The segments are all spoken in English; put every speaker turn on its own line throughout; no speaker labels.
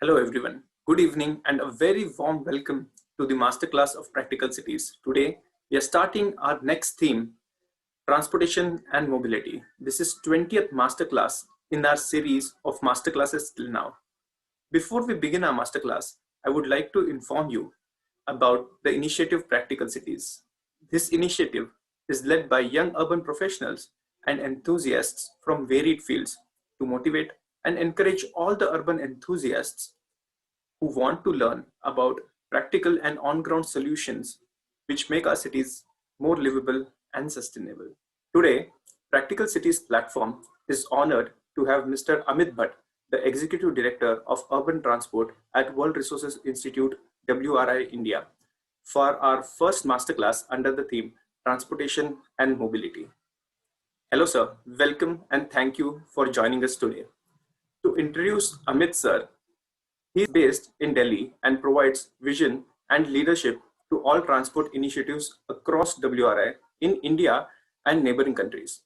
Hello everyone. Good evening and a very warm welcome to the Masterclass of Practical Cities. Today, we are starting our next theme, Transportation and Mobility. This is 20th Masterclass in our series of Masterclasses till now. Before we begin our Masterclass, I would like to inform you about the initiative Practical Cities. This initiative is led by young urban professionals and enthusiasts from varied fields to motivate and encourage all the urban enthusiasts who want to learn about practical and on-ground solutions which make our cities more livable and sustainable. Today, Practical Cities platform is honored to have Mr. Amit Bhatt, the Executive Director of Urban Transport at World Resources Institute, WRI, India, for our first masterclass under the theme Transportation and Mobility. Hello, sir. Welcome and thank you for joining us today. To introduce Amit, sir, he is based in Delhi and provides vision and leadership to all transport initiatives across WRI in India and neighboring countries.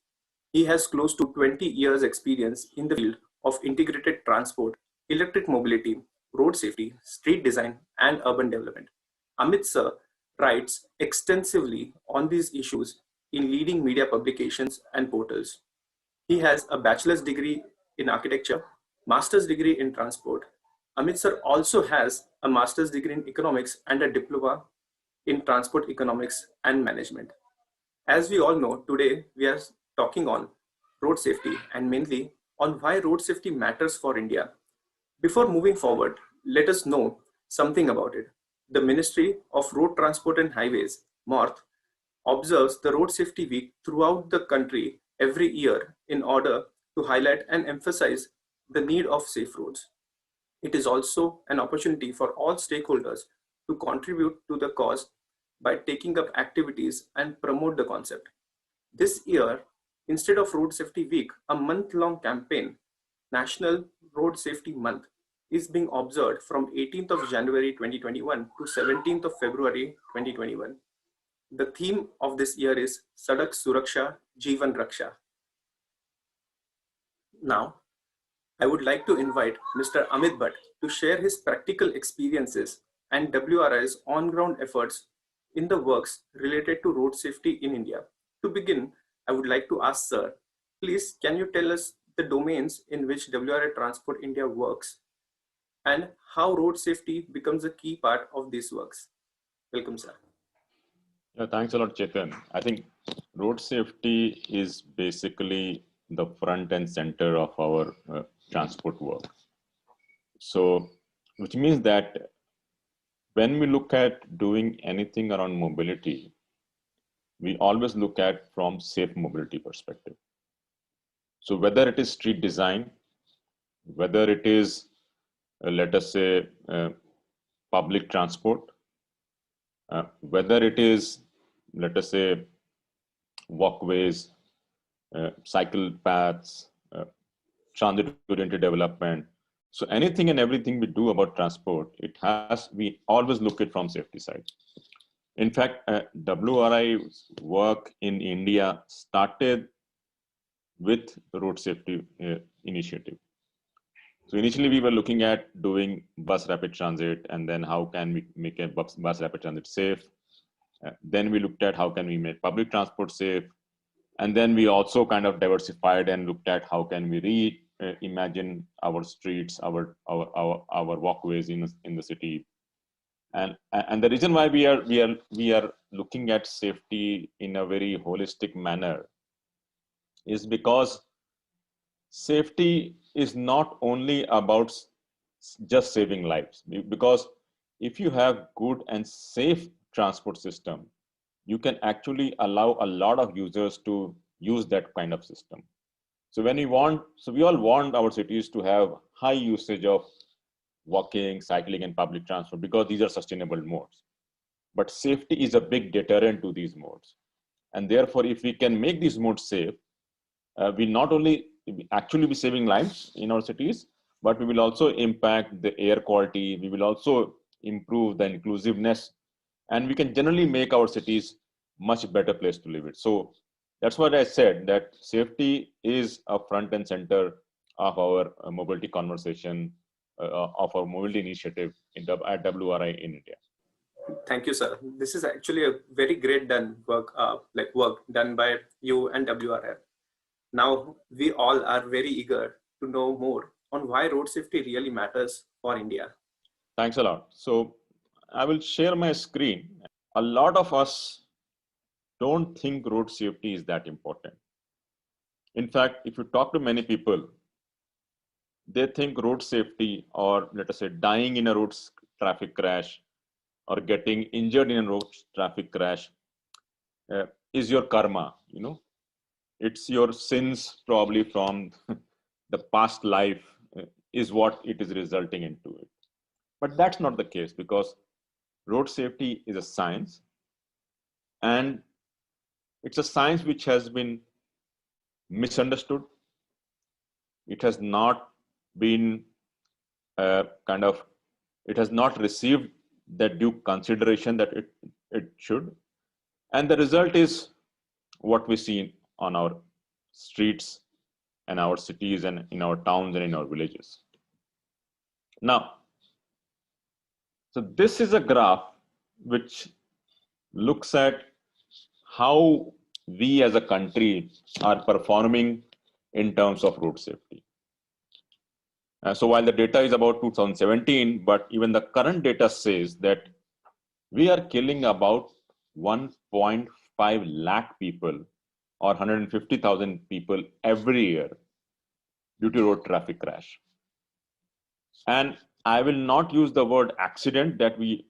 He has close to 20 years experience in the field of integrated transport, electric mobility, road safety, street design, and urban development. Amit sir writes extensively on these issues in leading media publications and portals. He has a bachelor's degree in architecture, master's degree in transport. Amit sir also has a master's degree in economics and a diploma in transport economics and management. As we all know, today we are talking on road safety and mainly on why road safety matters for India. Before moving forward, let us know something about it. The Ministry of Road Transport and Highways, MORTH, observes the Road Safety Week throughout the country every year in order to highlight and emphasize the need of safe roads. It is also an opportunity for all stakeholders to contribute to the cause by taking up activities and promote the concept. This year, instead of Road Safety Week, a month-long campaign, National Road Safety Month, is being observed from 18th of January 2021 to 17th of February 2021. The theme of this year is Sadak Suraksha Jeevan Raksha. Now, I would like to invite Mr. Amit Bhatt to share his practical experiences and WRI's on-ground efforts in the works related to road safety in India. To begin, I would like to ask sir, please can you tell us the domains in which WRI Transport India works and how road safety becomes a key part of these works? Welcome, sir.
Yeah, thanks a lot, Chetan. I think road safety is basically the front and center of our transport work. So, which means that when we look at doing anything around mobility, we always look at from safe mobility perspective. So whether it is street design, whether it is, let us say, public transport, whether it is, let us say, walkways, cycle paths, transit-oriented development. So anything and everything we do about transport, we always look at from safety side. In fact, WRI's work in India started with the road safety initiative. So initially we were looking at doing bus rapid transit and then how can we make a bus rapid transit safe. Then we looked at how can we make public transport safe. And then we also kind of diversified and looked at how can we reimagine our streets, our walkways in the city. And the reason why we are looking at safety in a very holistic manner is because safety is not only about just saving lives. Because if you have good and safe transport system, you can actually allow a lot of users to use that kind of system. So we all want our cities to have high usage of walking, cycling, and public transport because these are sustainable modes. But safety is a big deterrent to these modes. And therefore, if we can make these modes safe, we not only actually be saving lives in our cities, but we will also impact the air quality. We will also improve the inclusiveness, and we can generally make our cities much better place to live it. So that's what I said, that safety is a front and center of our mobility conversation of our mobility initiative at WRI in India.
Thank you, sir. This is actually a very great work done by you and WRI. Now we all are very eager to know more on why road safety really matters for India.
Thanks a lot. So I will share my screen. A lot of us don't think road safety is that important. In fact, if you talk to many people, they think road safety, or let us say dying in a road traffic crash or getting injured in a road traffic crash is your karma, you know. It's your sins probably from the past life is what it is resulting into it. But that's not the case, because road safety is a science, and it's a science which has been misunderstood. It has not been it has not received the due consideration that it should. And the result is what we see on our streets and our cities and in our towns and in our villages. Now, so this is a graph which looks at how we as a country are performing in terms of road safety. So while the data is about 2017, but even the current data says that we are killing about 1.5 lakh people or 150,000 people every year due to road traffic crash. And I will not use the word accident that we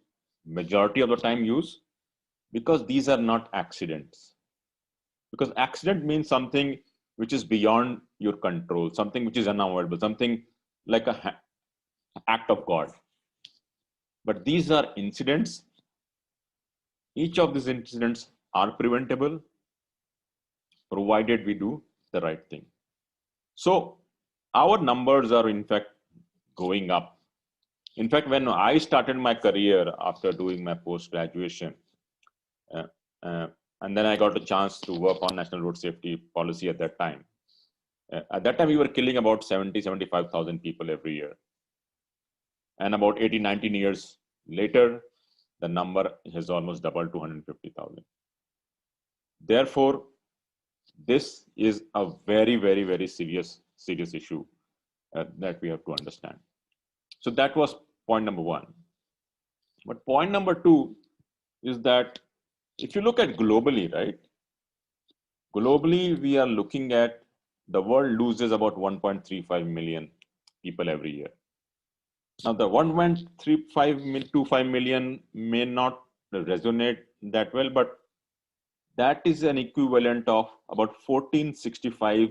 majority of the time use, because these are not accidents. Because accident means something which is beyond your control, something which is unavoidable, something like an act of God. But these are incidents. Each of these incidents are preventable, provided we do the right thing. So our numbers are in fact going up. In fact, when I started my career after doing my post-graduation, and then I got a chance to work on national road safety policy at that time. At that time, we were killing about 75,000 people every year. And about 19 years later, the number has almost doubled to 150,000. Therefore, this is a very, very, very serious issue that we have to understand. So that was point number one. But point number two is that if you look at globally, right? Globally, we are looking at the world loses about 1.35 million people every year. Now, the 1.35 million may not resonate that well, but that is an equivalent of about 1465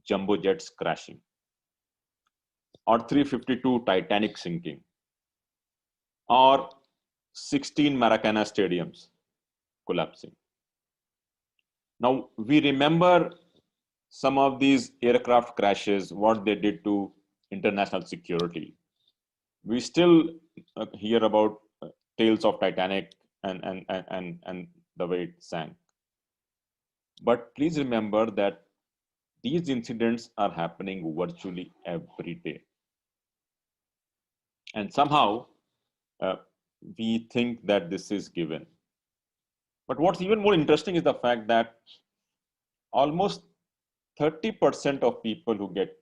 jumbo jets crashing, or 352 Titanic sinking, or 16 Maracana stadiums collapsing. Now, we remember some of these aircraft crashes, what they did to international security. We still hear about tales of Titanic and the way it sank. But please remember that these incidents are happening virtually every day. And somehow we think that this is given. But what's even more interesting is the fact that almost 30% of people who get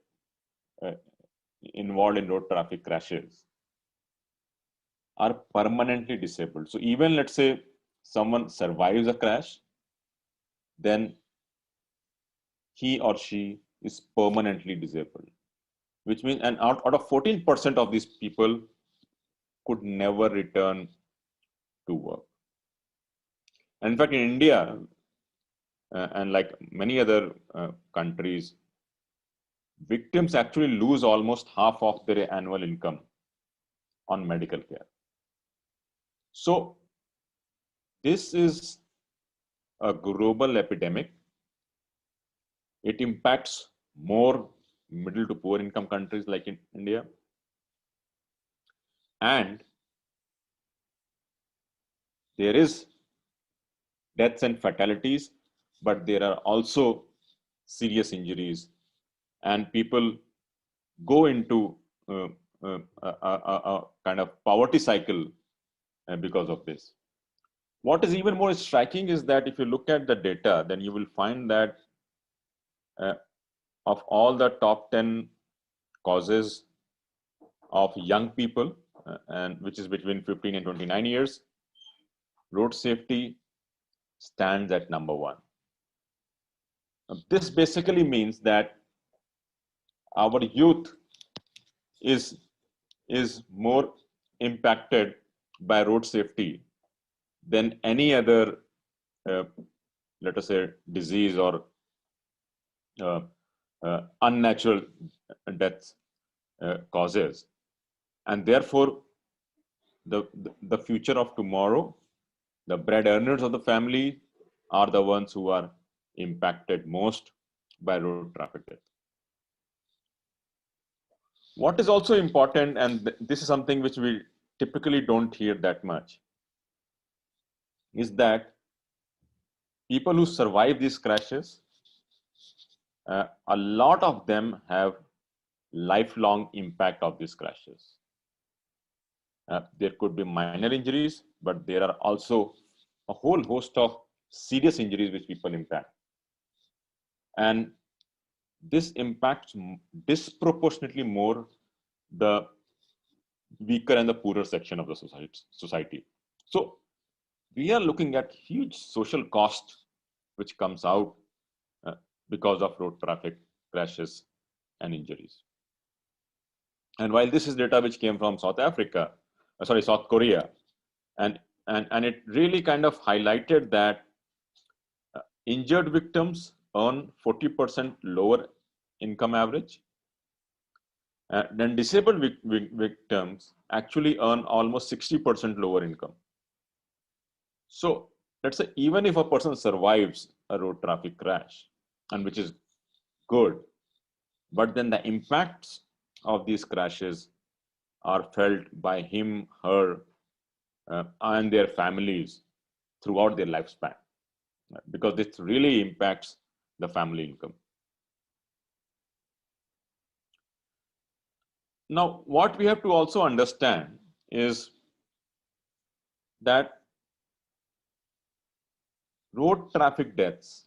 involved in road traffic crashes are permanently disabled. So even let's say someone survives a crash, then he or she is permanently disabled, which means, and out of 14% of these people could never return to work. And in fact, in India, and like many other countries, victims actually lose almost half of their annual income on medical care. So this is a global epidemic. It impacts more middle to poor income countries like in India. And there is deaths and fatalities, but there are also serious injuries, and people go into a kind of poverty cycle because of this. What is even more striking is that if you look at the data, then you will find that of all the top 10 causes of young people, and which is between 15 and 29 years, road safety stands at number 1. This basically means that our youth is more impacted by road safety than any other, let us say, disease or unnatural death causes. And therefore, the future of tomorrow, the bread earners of the family are the ones who are impacted most by road traffic death. What is also important, and this is something which we typically don't hear that much, is that people who survive these crashes, a lot of them have lifelong impact of these crashes. There could be minor injuries, but there are also a whole host of serious injuries which people impact. And this impacts disproportionately more the weaker and the poorer section of the society. So we are looking at huge social cost which comes out because of road traffic crashes and injuries. And while this is data which came from South Korea, and it really kind of highlighted that injured victims earn 40% lower income average, then disabled victims actually earn almost 60% lower income. So let's say even if a person survives a road traffic crash, and which is good, but then the impacts of these crashes are felt by him, her, and their families throughout their lifespan, because this really impacts the family income. Now, what we have to also understand is that road traffic deaths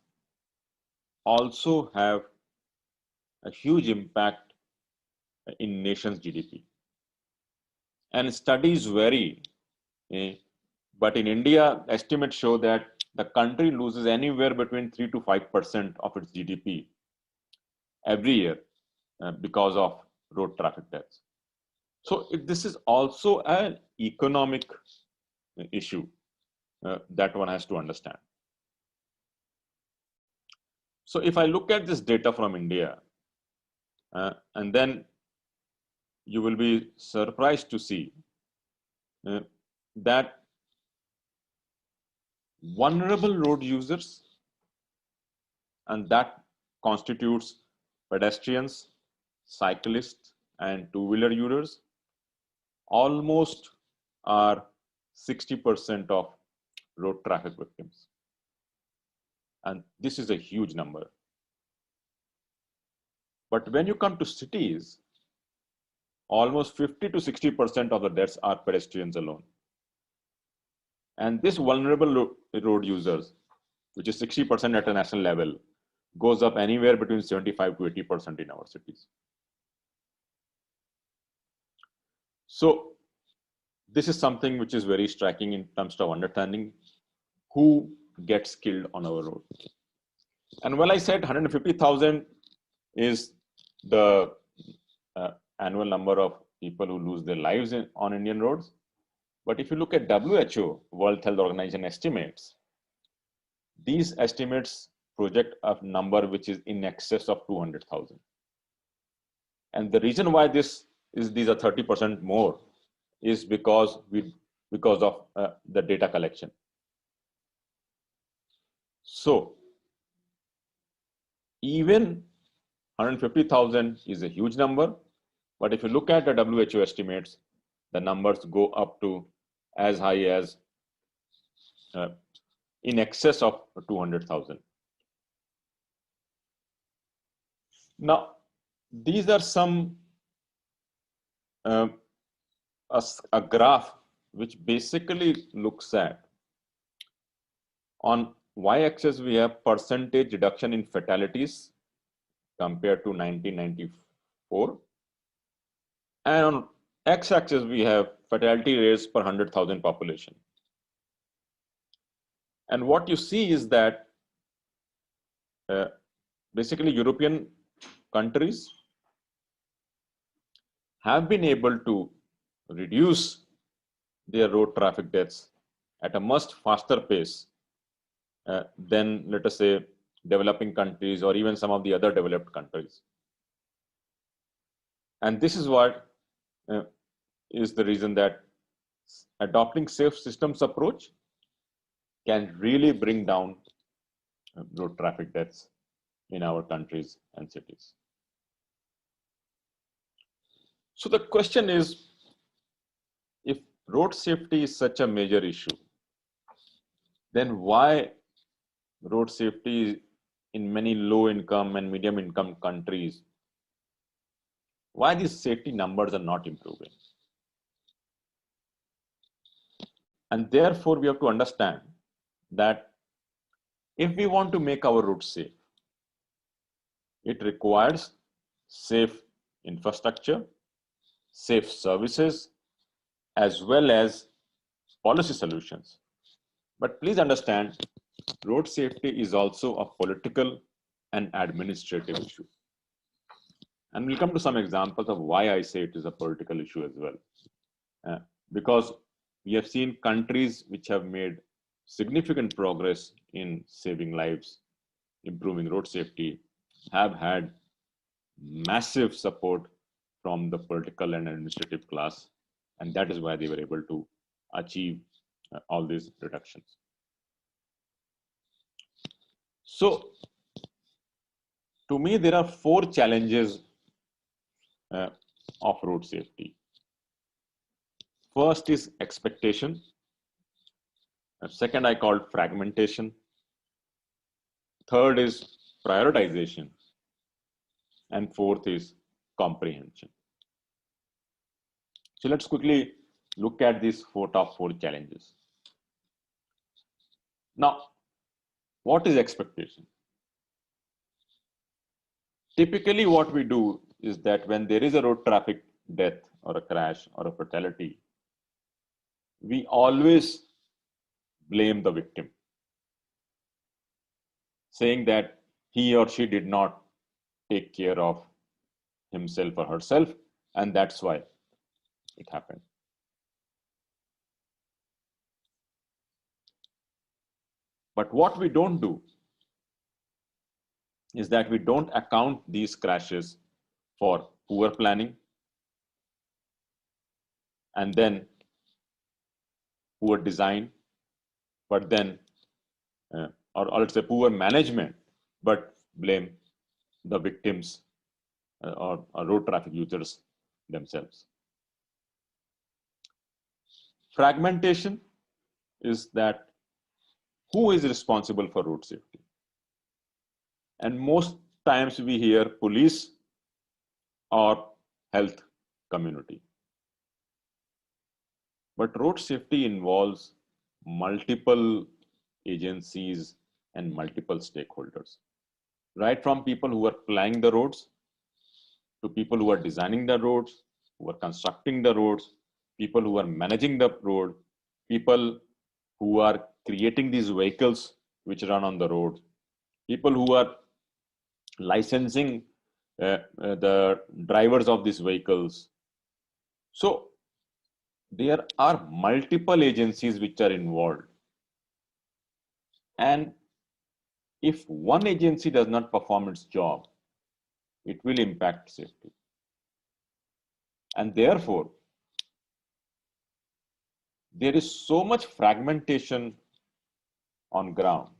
also have a huge impact in nation's GDP. And studies vary, but in India, estimates show that the country loses anywhere between 3 to 5% of its GDP every year because of road traffic deaths. So this is also an economic issue that one has to understand. So if I look at this data from India, and then you will be surprised to see that vulnerable road users, and that constitutes pedestrians, cyclists, and two-wheeler users, almost are 60% of road traffic victims. And this is a huge number. But when you come to cities, almost 50 to 60% of the deaths are pedestrians alone. And this vulnerable road users, which is 60% at a national level, goes up anywhere between 75 to 80% in our cities. So this is something which is very striking in terms of understanding who gets killed on our road. And when I said 150,000 is the annual number of people who lose their lives on Indian roads, but if you look at WHO, World Health Organization estimates, these estimates project a number which is in excess of 200,000. And the reason why these are 30% more is because of the data collection. So even 150,000 is a huge number, but if you look at the WHO estimates, the numbers go up to as high as in excess of 200,000. Now, these are some a graph which basically looks at, on y-axis we have percentage reduction in fatalities compared to 1994, and on x-axis we have fatality rates per 100,000 population. And what you see is that basically European countries have been able to reduce their road traffic deaths at a much faster pace than, let us say, developing countries or even some of the other developed countries. And this is what is the reason that adopting safe systems approach can really bring down road traffic deaths in our countries and cities. So the question is, if road safety is such a major issue, then why road safety in many low income and medium income countries, why these safety numbers are not improving? And therefore we have to understand that if we want to make our roads safe, it requires safe infrastructure, safe services, as well as policy solutions. But please understand, road safety is also a political and administrative issue. And we'll come to some examples of why I say it is a political issue as well. Because we have seen countries which have made significant progress in saving lives, improving road safety, have had massive support from the political and administrative class, and that is why they were able to achieve all these reductions. So, to me, there are 4 challenges of road safety. First is expectation. Second, I called fragmentation. Third is prioritization. And fourth is comprehension. So let's quickly look at these top 4 challenges. Now, what is expectation? Typically, what we do is that when there is a road traffic death or a crash or a fatality, we always blame the victim, saying that he or she did not take care of himself or herself, and that's why it happened. But what we don't do is that we don't account these crashes for poor planning and then poor design, but then, or let's say poor management, but blame the victims or road traffic users themselves. Fragmentation is that who is responsible for road safety? And most times we hear police or health community. But road safety involves multiple agencies and multiple stakeholders, right from people who are planning the roads to people who are designing the roads, who are constructing the roads, people who are managing the road, people who are creating these vehicles which run on the road, people who are licensing the drivers of these vehicles. So there are multiple agencies which are involved. And if one agency does not perform its job, it will impact safety. And therefore, there is so much fragmentation on ground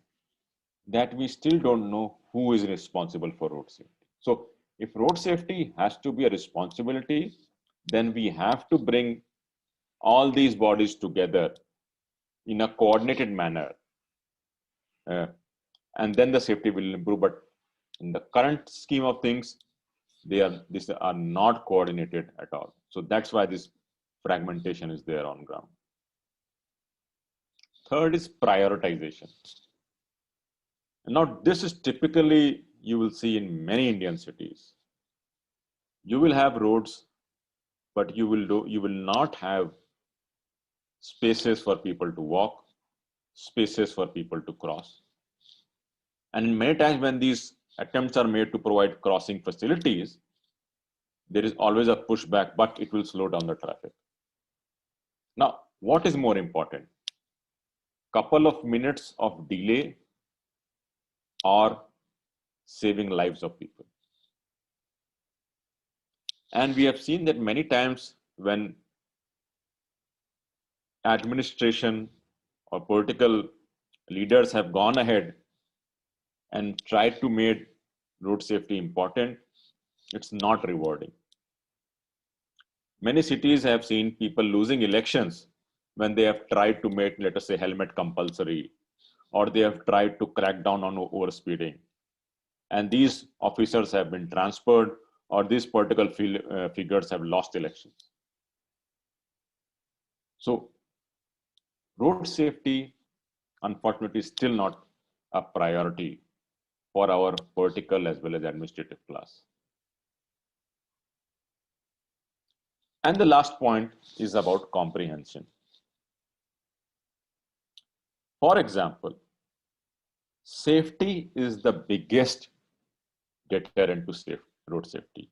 that we still don't know who is responsible for road safety. So if road safety has to be a responsibility, then we have to bring all these bodies together in a coordinated manner. And then the safety will improve. But in the current scheme of things, these are not coordinated at all. So that's why this fragmentation is there on ground. Third is prioritization. Now, this is typically you will see in many Indian cities. You will have roads, but you will not have spaces for people to walk, spaces for people to cross. And many times when these attempts are made to provide crossing facilities, there is always a pushback, but it will slow down the traffic. Now, what is more important? Couple of minutes of delay or saving lives of people. And we have seen that many times when administration or political leaders have gone ahead and tried to make road safety important, it's not rewarding. Many cities have seen people losing elections when they have tried to make, let us say, helmet compulsory, or they have tried to crack down on overspeeding. And these officers have been transferred, or these political figures have lost elections. So road safety, unfortunately, is still not a priority for our political as well as administrative class. And the last point is about comprehension. For example, safety is the biggest deterrent to road safety.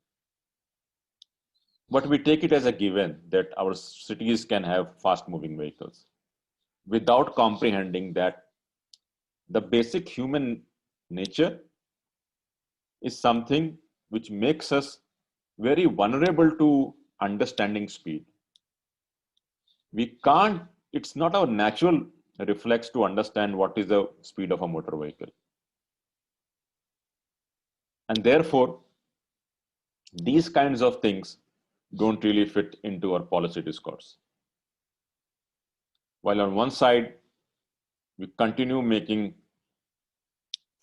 But we take it as a given that our cities can have fast moving vehicles without comprehending that the basic human nature is something which makes us very vulnerable to understanding speed. We can't, it's not our natural reflex to understand what is the speed of a motor vehicle. And therefore, these kinds of things don't really fit into our policy discourse. While on one side, we continue making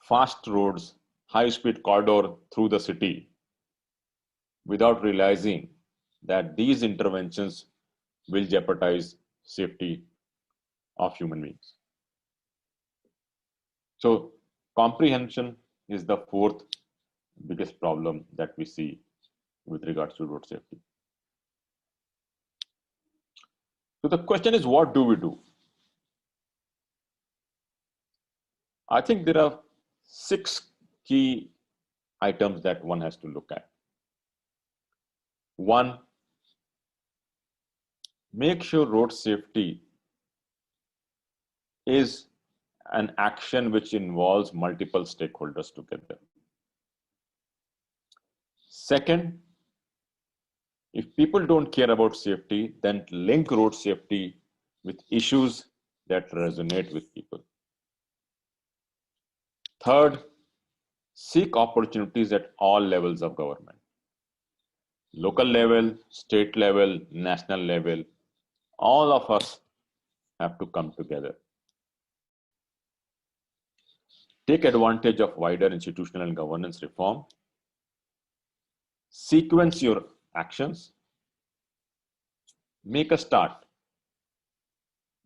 fast roads, high-speed corridor through the city without realizing that these interventions will jeopardize safety of human beings. So comprehension is the fourth biggest problem that we see with regards to road safety. So the question is, what do we do? I think there are 6 key items that one has to look at. 1, make sure road safety is an action which involves multiple stakeholders together. Second, if people don't care about safety, then link road safety with issues that resonate with people. Third, seek opportunities at all levels of government. Local level, state level, national level, all of us have to come together. Take advantage of wider institutional and governance reform. Sequence your actions. Make a start.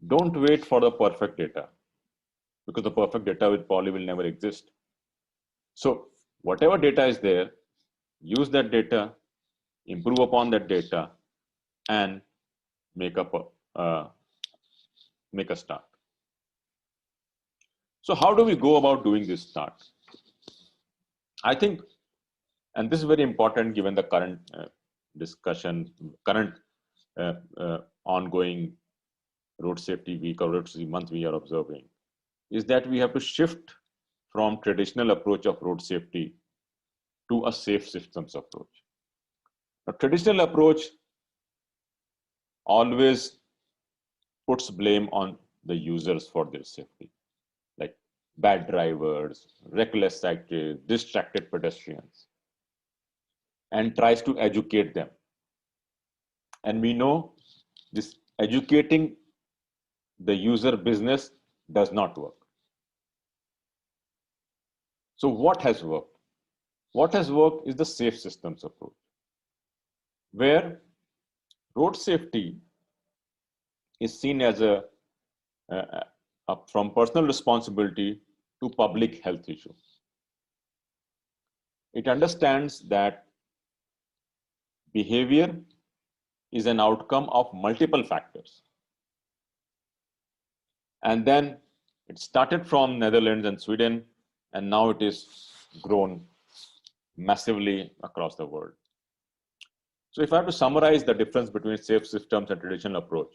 Don't wait for the perfect data, because the perfect data probably will never exist. So whatever data is there, use that data, improve upon that data, and make a start. So how do we go about doing this start? I think, and this is very important given the current discussion, current ongoing road safety week or road safety month we are observing, is that we have to shift from traditional approach of road safety to a safe systems approach. A traditional approach always puts blame on the users for their safety, like bad drivers, reckless cyclists, distracted pedestrians, and tries to educate them. And we know this educating the user business does not work. So what has worked? What has worked is the safe systems approach, where road safety is seen as from personal responsibility to public health issue. It understands that behavior is an outcome of multiple factors. And then it started from Netherlands and Sweden, and now it is grown massively across the world. So if I have to summarize the difference between safe systems and traditional approach.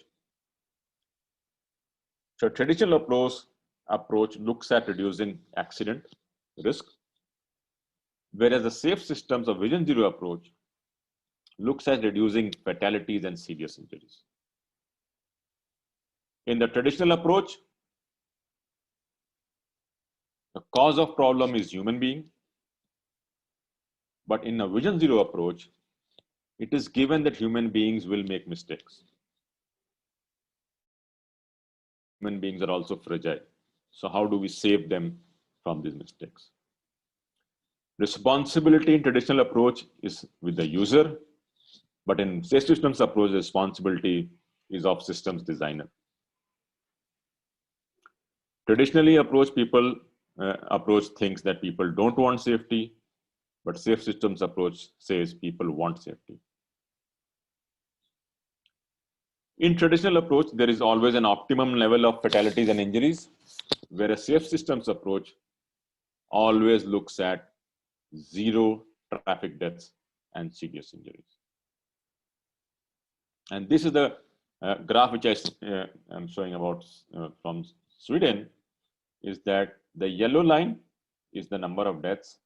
So traditional approach looks at reducing accident risk, whereas the safe systems of Vision Zero approach looks at reducing fatalities and serious injuries. In the traditional approach, the cause of problem is human being, but in a Vision Zero approach, it is given that human beings will make mistakes. Human beings are also fragile. So how do we save them from these mistakes? Responsibility in traditional approach is with the user, but in safe systems approach, the responsibility is of systems designer. Traditionally approach thinks that people don't want safety, but safe systems approach says people want safety. In traditional approach, there is always an optimum level of fatalities and injuries, whereas safe systems approach always looks at zero traffic deaths and serious injuries. And this is the graph which I'm showing about from Sweden, is that the yellow line is the number of deaths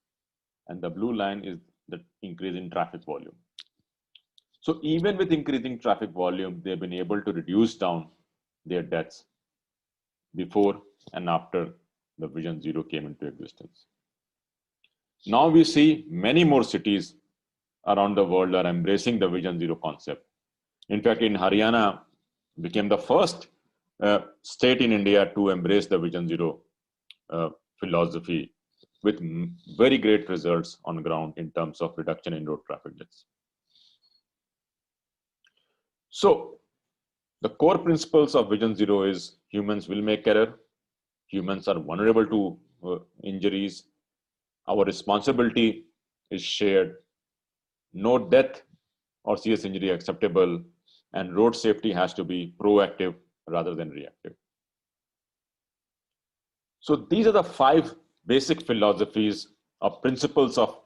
and the blue line is the increase in traffic volume. So even with increasing traffic volume, they've been able to reduce down their deaths before and after the Vision Zero came into existence. Now we see many more cities around the world are embracing the Vision Zero concept. In fact, in Haryana became the first state in India to embrace the Vision Zero philosophy with very great results on the ground in terms of reduction in road traffic deaths. So the core principles of Vision Zero is humans will make error, humans are vulnerable to injuries, our responsibility is shared, no death or serious injury acceptable, and road safety has to be proactive rather than reactive. So these are the 5 basic philosophies or principles of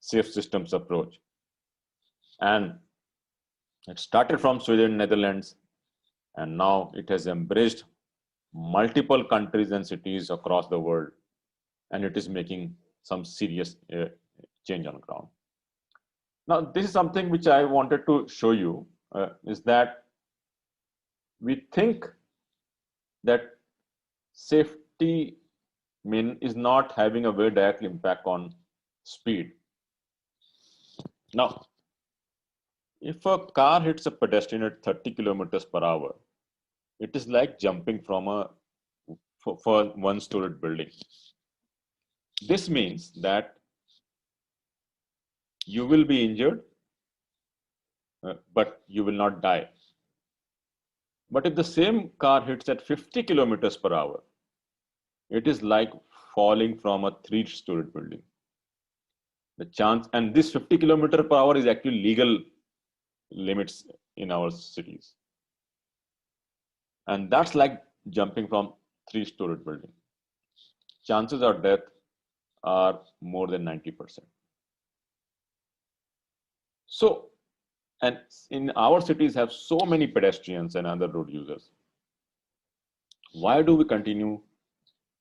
safe systems approach. And it started from Sweden, Netherlands, and now it has embraced multiple countries and cities across the world, and it is making some serious change on the ground. Now, this is something which I wanted to show you, is that we think that safety is not having a very direct impact on speed. Now, if a car hits a pedestrian at 30 kilometers per hour, it is like jumping from a one-storied building. This means that you will be injured, but you will not die. But if the same car hits at 50 kilometers per hour, it is like falling from a 3-storied building. The chance, and this 50 kilometers per hour is actually legal limits in our cities. And that's like jumping from 3-storied building. Chances of death are more than 90%. So, and in our cities have so many pedestrians and other road users. Why do we continue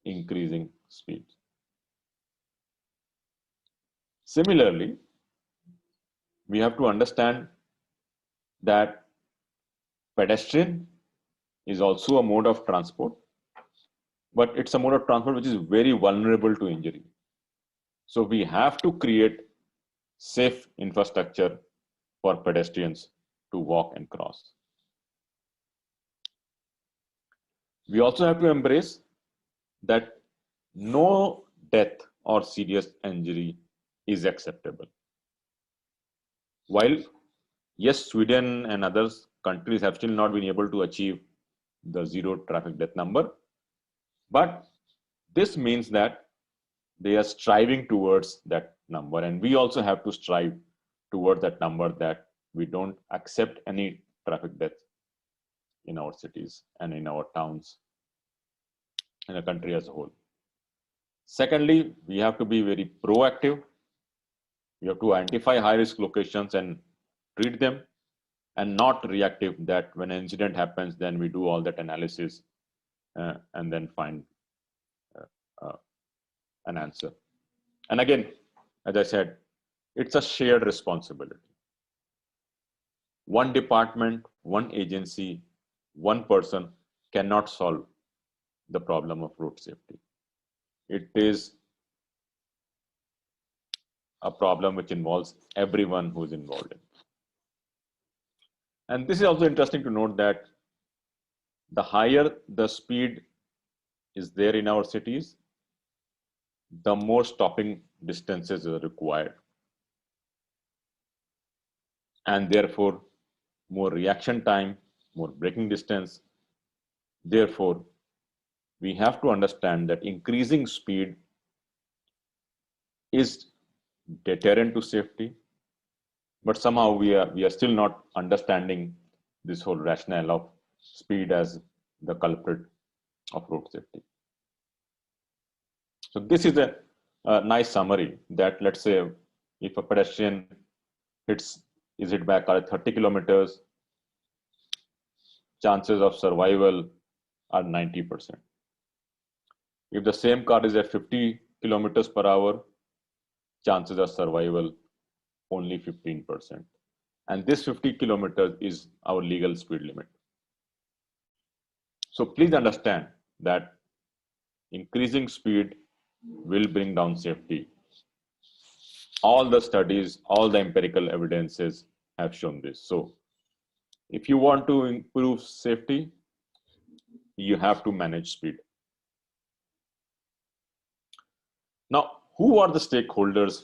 increasing speed? Similarly, we have to understand that pedestrian is also a mode of transport, but it's a mode of transport which is very vulnerable to injury. So we have to create safe infrastructure for pedestrians to walk and cross. We also have to embrace that no death or serious injury is acceptable. While Yes, Sweden and other countries have still not been able to achieve the zero traffic death number, but this means that they are striving towards that number, and we also have to strive towards that number, that we don't accept any traffic death in our cities and in our towns, in the country as a whole. Secondly, we have to be very proactive. We have to identify high risk locations and treat them, and not reactive, that when an incident happens, then we do all that analysis and then find an answer. And again, as I said, it's a shared responsibility. One department, one agency, one person cannot solve the problem of road safety. It is a problem which involves everyone who is involved in. And this is also interesting to note that the higher the speed is there in our cities, the more stopping distances are required, and therefore more reaction time, more braking distance. Therefore, we have to understand that increasing speed is deterrent to safety, but somehow we are still not understanding this whole rationale of speed as the culprit of road safety. So this is a nice summary that, let's say, if a pedestrian is hit by a car at 30 kilometers, chances of survival are 90%. If the same car is at 50 kilometers per hour, chances of survival only 15%. And this 50 kilometers is our legal speed limit. So please understand that increasing speed will bring down safety. All the studies, all the empirical evidences have shown this. So if you want to improve safety, you have to manage speed. Now, who are the stakeholders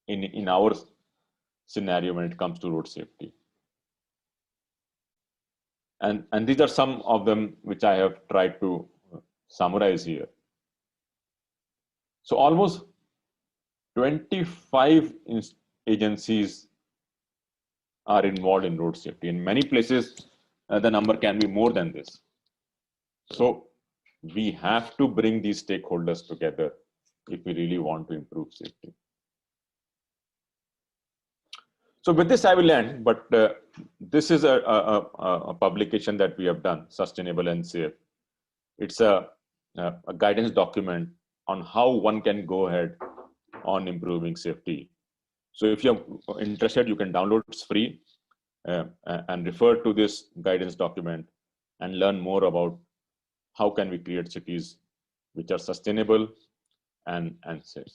in our scenario when it comes to road safety? And these are some of them which I have tried to summarize here. So almost 25 agencies are involved in road safety. In many places, the number can be more than this. So we have to bring these stakeholders together if we really want to improve safety. So with this, I will end, but this is a publication that we have done, Sustainable and Safe. It's a guidance document on how one can go ahead on improving safety. So if you're interested, you can download, it's free, and refer to this guidance document and learn more about how can we create cities which are sustainable and safe.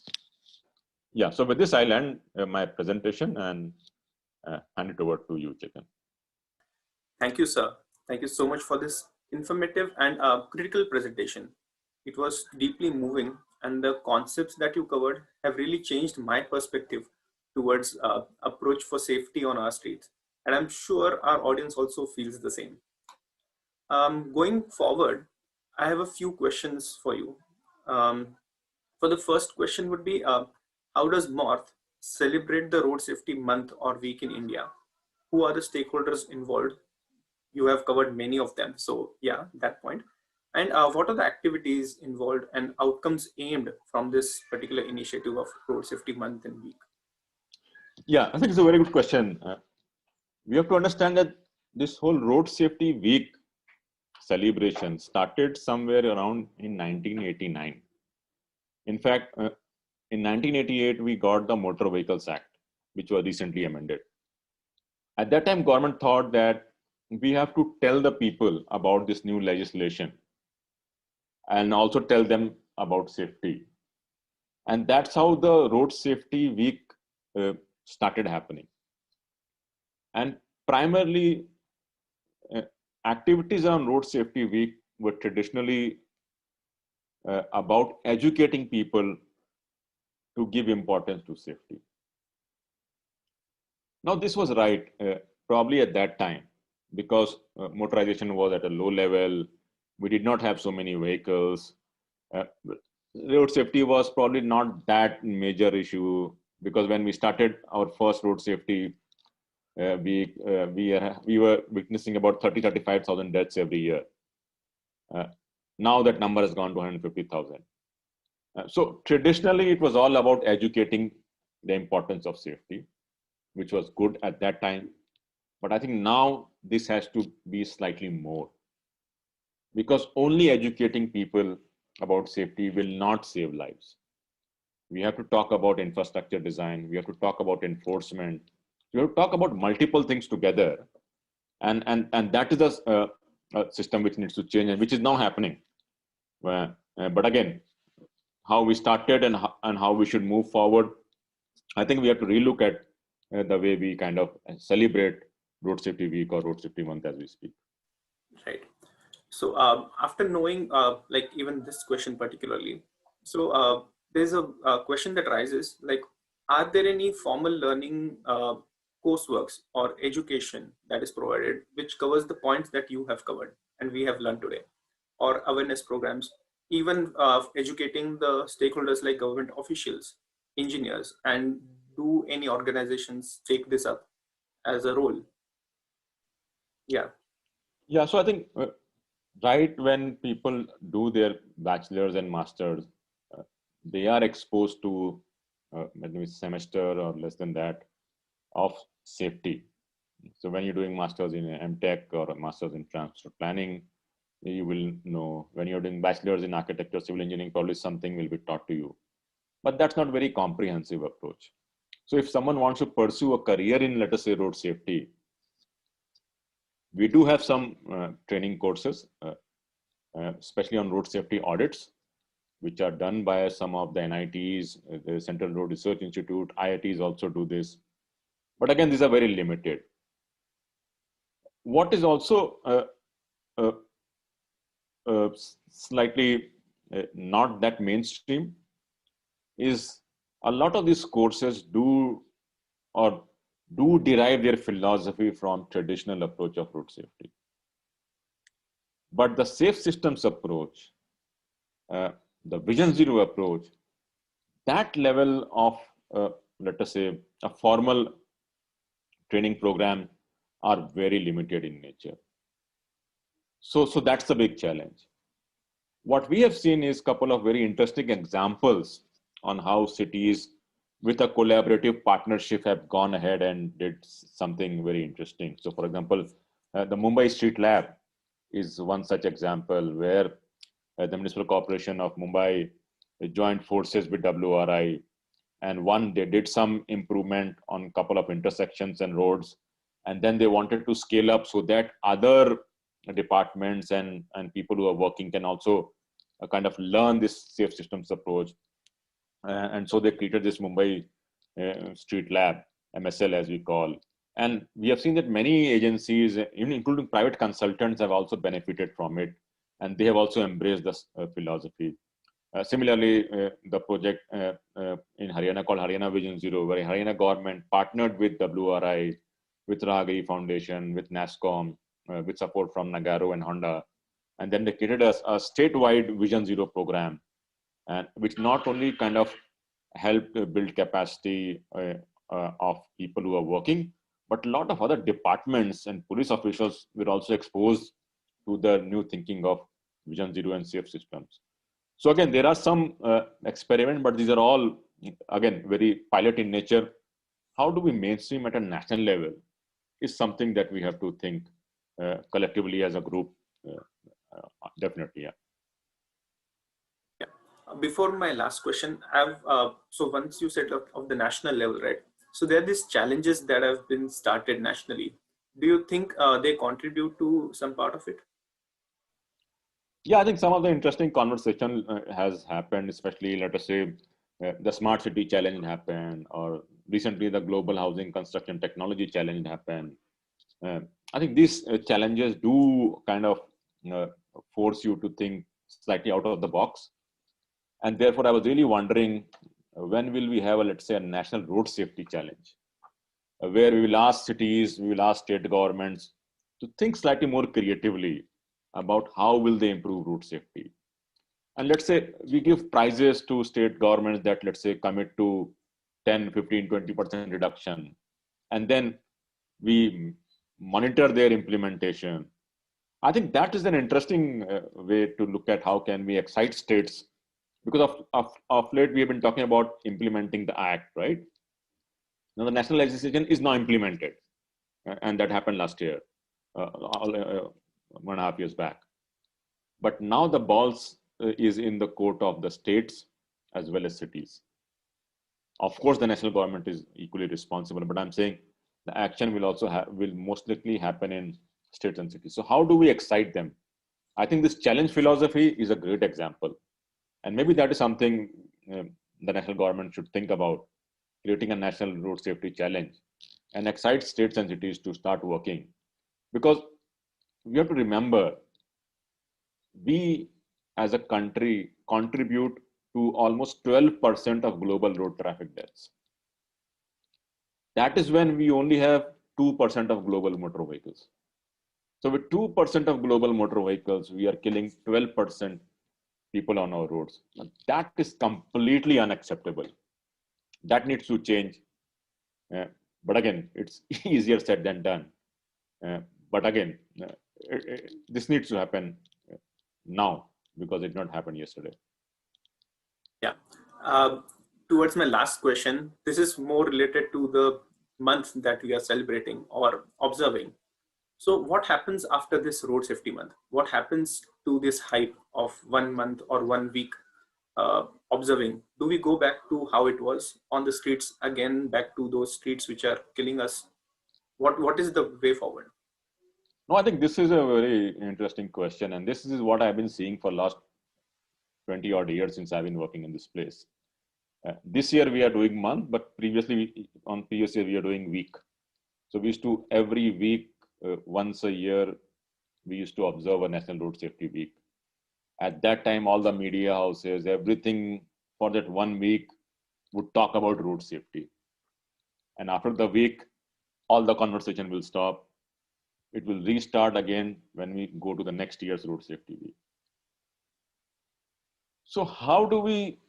Yeah, so with this, I'll end my presentation and hand it over to you, Chetan.
Thank you, sir. Thank you so much for this informative and critical presentation. It was deeply moving, and the concepts that you covered have really changed my perspective towards approach for safety on our streets. And I'm sure our audience also feels the same. Going forward, I have a few questions for you. For the first question would be, how does MORTH celebrate the Road Safety Month or Week in India? Who are the stakeholders involved? You have covered many of them. So yeah, that point. And what are the activities involved and outcomes aimed from this particular initiative of Road Safety Month and Week?
Yeah, I think it's a very good question. We have to understand that this whole Road Safety Week celebration started somewhere around in 1989. In fact, in 1988, we got the Motor Vehicles Act, which was recently amended. At that time, government thought that we have to tell the people about this new legislation and also tell them about safety. And that's how the Road Safety Week started happening. And primarily, activities on Road Safety Week were traditionally about educating people to give importance to safety. Now, this was right, probably at that time, because motorization was at a low level. We did not have so many vehicles. Road safety was probably not that major issue, because when we started our first road safety, we were witnessing about 35,000 deaths every year. Now that number has gone to 150,000. So traditionally, it was all about educating the importance of safety, which was good at that time. But I think now this has to be slightly more, because only educating people about safety will not save lives. We have to talk about infrastructure design. We have to talk about enforcement. We have to talk about multiple things together. And that is a system which needs to change, and which is now happening. But again, how we started and how we should move forward, I think we have to relook at the way we kind of celebrate Road Safety Week or Road Safety Month as we speak.
Right. So after knowing like even this question particularly, so there's a question that rises, like, are there any formal learning courseworks or education that is provided which covers the points that you have covered and we have learned today, or awareness programs, even educating the stakeholders like government officials, engineers, and do any organizations take this up as a role? Yeah.
Yeah, so I think right when people do their bachelor's and master's, they are exposed to maybe a semester or less than that of safety. So when you're doing master's in MTech or a master's in transport planning, you will know. When you're doing bachelor's in architecture, civil engineering, probably something will be taught to you. But that's not very comprehensive approach. So if someone wants to pursue a career in, let us say, road safety, we do have some training courses, especially on road safety audits, which are done by some of the NITs, the Central Road Research Institute, IITs also do this. But again, these are very limited. What is also slightly not that mainstream is a lot of these courses do derive their philosophy from traditional approach of road safety. But the safe systems approach, the Vision Zero approach, that level of, let us say, a formal training program are very limited in nature. So that's the big challenge. What we have seen is a couple of very interesting examples on how cities with a collaborative partnership have gone ahead and did something very interesting. So for example, the Mumbai Street Lab is one such example where the Municipal Corporation of Mumbai joined forces with WRI, and they did some improvement on a couple of intersections and roads, and then they wanted to scale up so that other departments and people who are working can also kind of learn this safe systems approach. And so they created this Mumbai Street Lab, MSL as we call. And we have seen that many agencies, even including private consultants, have also benefited from it. And they have also embraced this philosophy. Similarly, the project in Haryana called Haryana Vision Zero, where Haryana government partnered with WRI, with 𝗏 Foundation, with NASCOM, with support from Nagaro and Honda. And then they created a statewide Vision Zero program, and which not only kind of helped build capacity of people who are working, but a lot of other departments and police officials were also exposed to the new thinking of Vision Zero and safe systems. So again, there are some experiments, but these are all, again, very pilot in nature. How do we mainstream at a national level is something that we have to think collectively as a group. Definitely, yeah.
Before my last question, so once you said of the national level, right? So there are these challenges that have been started nationally. Do you think they contribute to some part of it?
Yeah, I think some of the interesting conversation has happened, especially, let us say, the Smart City Challenge happened, or recently the Global Housing Construction Technology Challenge happened. I think these challenges do kind of force you to think slightly out of the box. And therefore, I was really wondering, when will we have, let's say, a national road safety challenge? where we will ask cities, we will ask state governments to think slightly more creatively about how will they improve road safety. And let's say we give prizes to state governments that, let's say, commit to 10, 15, 20% reduction. And then we monitor their implementation. I think that is an interesting way to look at how can we excite states, because of late we have been talking about implementing the act, right? Now the national legislation is now implemented, and that happened last year, 1.5 years back. But now the balls is in the court of the states as well as cities. Of course, the national government is equally responsible, but I'm saying the action will also will most likely happen in states and cities. So how do we excite them? I think this challenge philosophy is a great example. And maybe that is something the national government should think about, creating a national road safety challenge and excite states and cities to start working. Because we have to remember, we as a country contribute to almost 12% of global road traffic deaths. That is when we only have 2% of global motor vehicles. So with 2% of global motor vehicles, we are killing 12% people on our roads. Now, that is completely unacceptable. That needs to change. But again, it's easier said than done. But again, this needs to happen now, because it did not happen yesterday.
Yeah. Towards my last question, this is more related to the month that we are celebrating or observing. So what happens after this road safety month? What happens to this hype of 1 month or 1 week observing? Do we go back to how it was on the streets again, back to those streets which are killing us? What is the way forward?
No, I think this is a very interesting question. And this is what I've been seeing for last 20 odd years since I've been working in this place. This year we are doing month, but previously on previous year we are doing week. So we used to every week, once a year, we used to observe a National Road Safety Week. At that time, all the media houses, everything for that 1 week would talk about road safety. And after the week, all the conversation will stop. It will restart again when we go to the next year's Road Safety Week. So how do we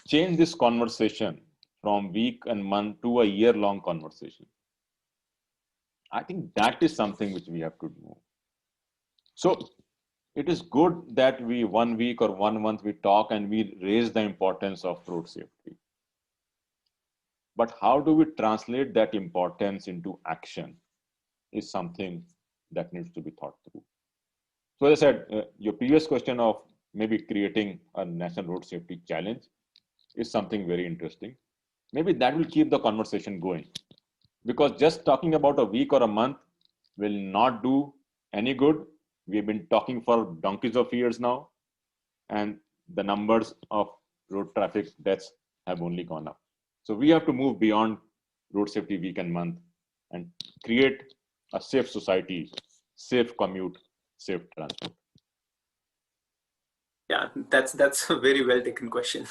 change this conversation from week and month to a year-long conversation? I think that is something which we have to do. So it is good that we 1 week or 1 month we talk and we raise the importance of road safety. But how do we translate that importance into action is something that needs to be thought through. So as I said, your previous question of maybe creating a national road safety challenge is something very interesting. Maybe that will keep the conversation going, because just talking about a week or a month will not do any good. We have been talking for donkeys of years now, and the numbers of road traffic deaths have only gone up. So we have to move beyond road safety week and month and create a safe society, safe commute, safe transport.
Yeah, that's a very well taken question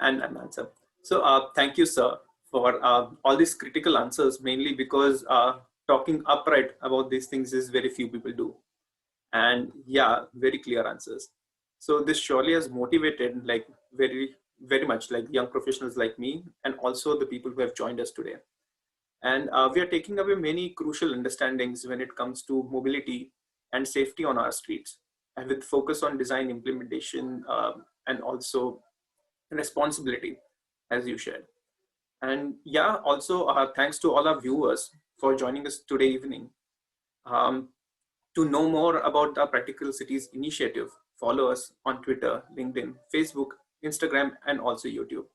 and an answer. So thank you, sir, for all these critical answers, mainly because talking upright about these things is very few people do. And yeah, very clear answers. So this surely has motivated like very much like young professionals like me, and also the people who have joined us today. And we are taking away many crucial understandings when it comes to mobility and safety on our streets, and with focus on design implementation and also responsibility, as you shared. And yeah, also thanks to all our viewers for joining us today evening. To know more about our Practical Cities initiative, follow us on Twitter, LinkedIn, Facebook, Instagram, and also YouTube.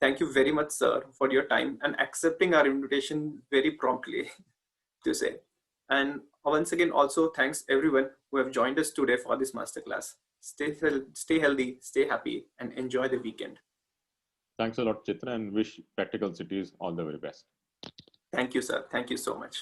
Thank you very much, sir, for your time and accepting our invitation very promptly, to say. And once again, also thanks everyone who have joined us today for this masterclass. Stay healthy, stay happy, and enjoy the weekend.
Thanks a lot, Chitra, and wish Practical Cities all the very best.
Thank you, sir. Thank you so much.